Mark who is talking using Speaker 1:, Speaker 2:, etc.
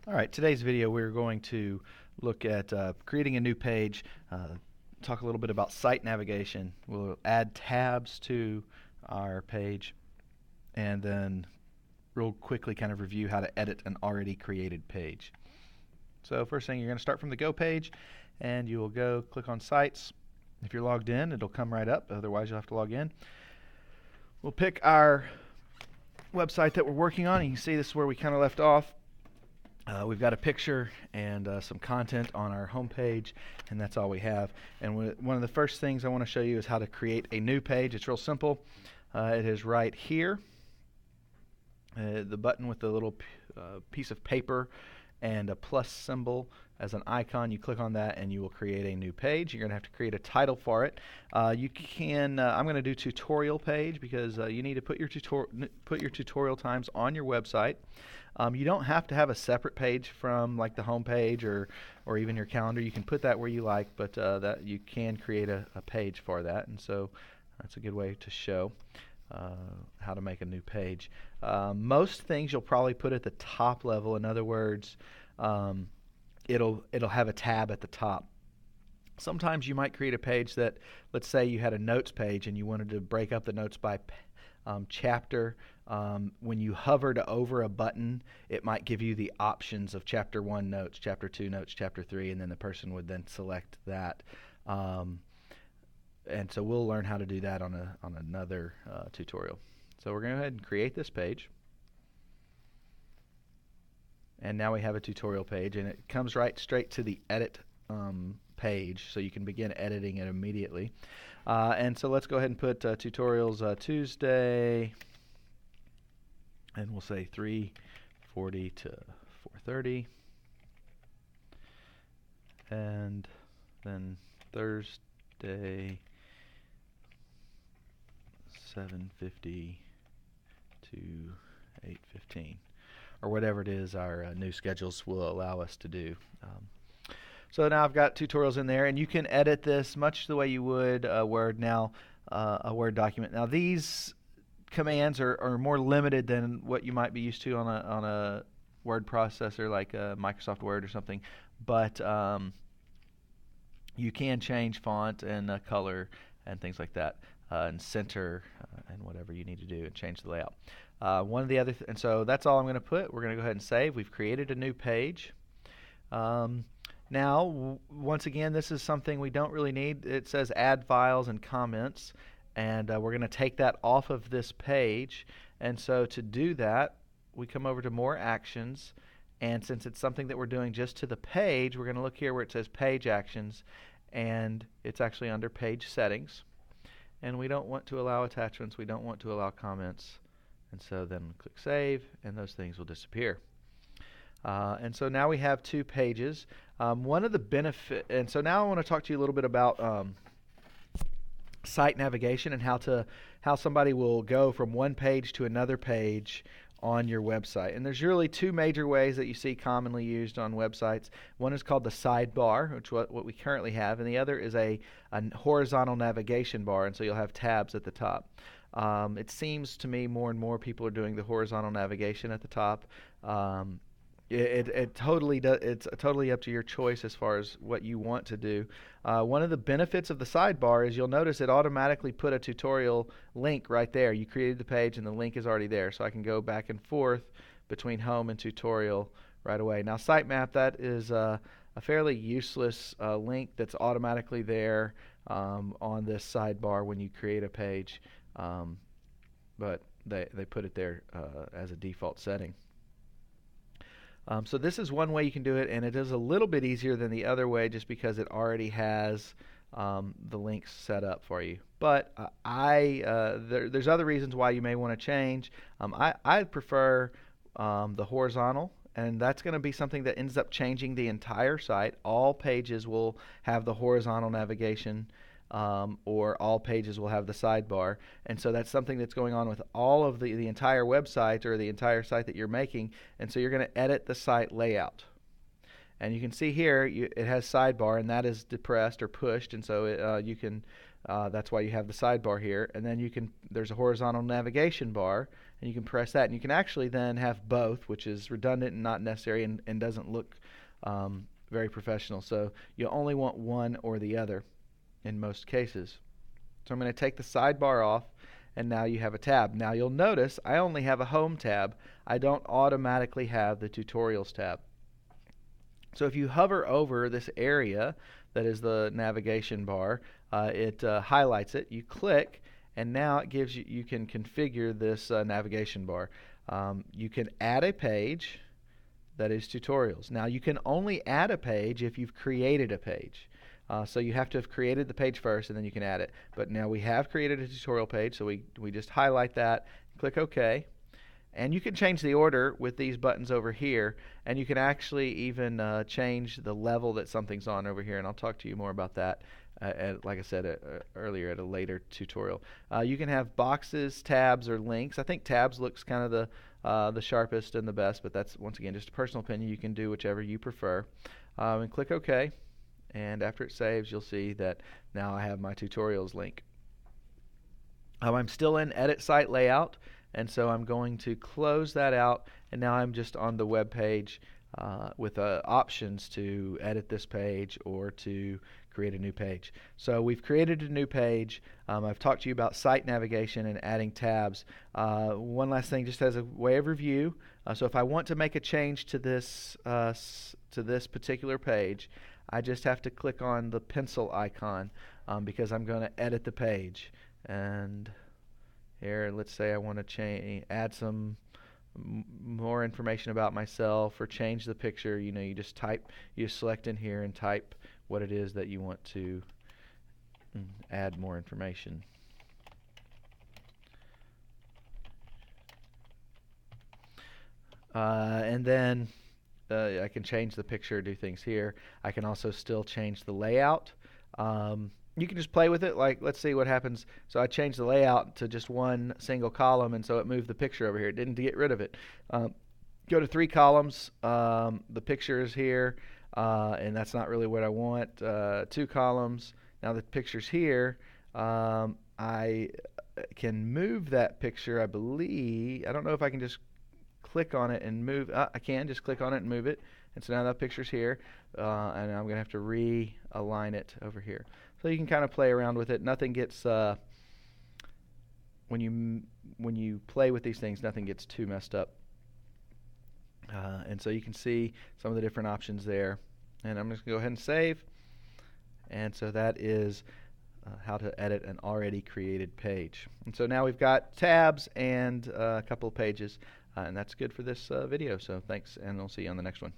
Speaker 1: All right, today's video we're going to look at creating a new page, talk a little bit about site navigation. We'll add tabs to our page, and then real quickly kind of review how to edit an already created page. So first thing, you're going to start from the Go page, and you will go click on Sites. If you're logged in, it'll come right up. Otherwise, you'll have to log in. We'll pick our website that we're working on, and you can see this is where we kind of left off. We've got a picture and some content on our home page, and that's all we have. And one of the first things I want to show you is how to create a new page. It's real simple. It is right here. The button with the little piece of paper and a plus symbol as an icon. You click on that and you will create a new page. You're going to have to create a title for it. I'm going to do tutorial page because you need to put your tutorial times on your website. You don't have to have a separate page from like the home page or even your calendar. You can put that where you like, but that you can create a page for that, and so that's a good way to show how to make a new page. Most things you'll probably put at the top level. In other words, it'll have a tab at the top. Sometimes you might create a page that, let's say you had a notes page and you wanted to break up the notes by chapter. When you hovered over a button, it might give you the options of chapter 1 notes, chapter 2 notes, chapter 3, and then the person would then select that. And so we'll learn how to do that on another tutorial. So we're going to go ahead and create this page. And now we have a tutorial page, and it comes right straight to the edit page, so you can begin editing it immediately. And so let's go ahead and put tutorials Tuesday, and we'll say 3:40 to 4:30, and then Thursday 7:50 to 8:15, or whatever it is our new schedules will allow us to do. So now I've got tutorials in there, and you can edit this much the way you would a Word document. Now these commands are more limited than what you might be used to on a word processor like Microsoft Word or something, but you can change font and color and things like that, and center and whatever you need to do, and change the layout. One of the other and so that's all I'm going to put. We're going to go ahead and save. We've created a new page. Now, once again, this is something we don't really need. It says add files and comments, and we're going to take that off of this page. And so to do that, we come over to more actions, and since it's something that we're doing just to the page, we're going to look here where it says page actions, and it's actually under page settings. And we don't want to allow attachments, we don't want to allow comments, and so then click save, and those things will disappear. And so now we have two pages. One of the benefits, and so now I want to talk to you a little bit about site navigation and how somebody will go from one page to another page on your website. And there's really two major ways that you see commonly used on websites. One is called the sidebar, which is what we currently have, and the other is a horizontal navigation bar, and so you'll have tabs at the top. It seems to me more and more people are doing the horizontal navigation at the top. It's totally up to your choice as far as what you want to do. One of the benefits of the sidebar is you'll notice it automatically put a tutorial link right there. You created the page and the link is already there, so I can go back and forth between home and tutorial right away. Now sitemap, that is a fairly useless link that's automatically there on this sidebar when you create a page, but they put it there as a default setting. So this is one way you can do it, and it is a little bit easier than the other way just because it already has the links set up for you. But there's other reasons why you may want to change. I prefer the horizontal, and that's going to be something that ends up changing the entire site. All pages will have the horizontal navigation, or all pages will have the sidebar, and so that's something that's going on with all of the entire website or the entire site that you're making. And so you're going to edit the site layout, and you can see here it has sidebar, and that is depressed or pushed, and so you can that's why you have the sidebar here. And then there's a horizontal navigation bar, and you can press that, and you can actually then have both, which is redundant and not necessary, and doesn't look very professional. So you only want one or the other in most cases. So I'm going to take the sidebar off, and now you have a tab. Now you'll notice I only have a home tab. I don't automatically have the tutorials tab. So if you hover over this area that is the navigation bar, it highlights it. You click, and now it gives you, you can configure this navigation bar. You can add a page that is tutorials. Now you can only add a page if you've created a page. So you have to have created the page first, and then you can add it. But now we have created a tutorial page, so we just highlight that, click OK. And you can change the order with these buttons over here, and you can actually even change the level that something's on over here, and I'll talk to you more about that, like I said earlier, at a later tutorial. You can have boxes, tabs, or links. I think tabs looks kind of the sharpest and the best, but that's, once again, just a personal opinion. You can do whichever you prefer. And click OK, and after it saves, you'll see that now I have my tutorials link. I'm still in Edit Site Layout, and so I'm going to close that out, and now I'm just on the web page with options to edit this page or to create a new page. So we've created a new page. I've talked to you about site navigation and adding tabs. One last thing, just as a way of review, so if I want to make a change to this particular page, I just have to click on the pencil icon because I'm going to edit the page. And here, let's say I want to add some more information about myself or change the picture. You know, you just select in here and type what it is that you want to add more information. And then I can change the picture, do things here. I can also still change the layout. You can just play with it, like let's see what happens. So I changed the layout to just one single column, and so it moved the picture over here. It didn't get rid of it. Go to 3 columns. The picture is here, and that's not really what I want. 2 columns. Now the picture's here. I can move that picture, I believe. I don't know if I can just click on it and move. I can just click on it and move it. And so now that picture's here, and I'm going to have to realign it over here. So you can kind of play around with it. Nothing gets, when you play with these things, nothing gets too messed up. And so you can see some of the different options there. And I'm just going to go ahead and save. And so that is how to edit an already created page. And so now we've got tabs and a couple of pages. And that's good for this video. So thanks, and I'll see you on the next one.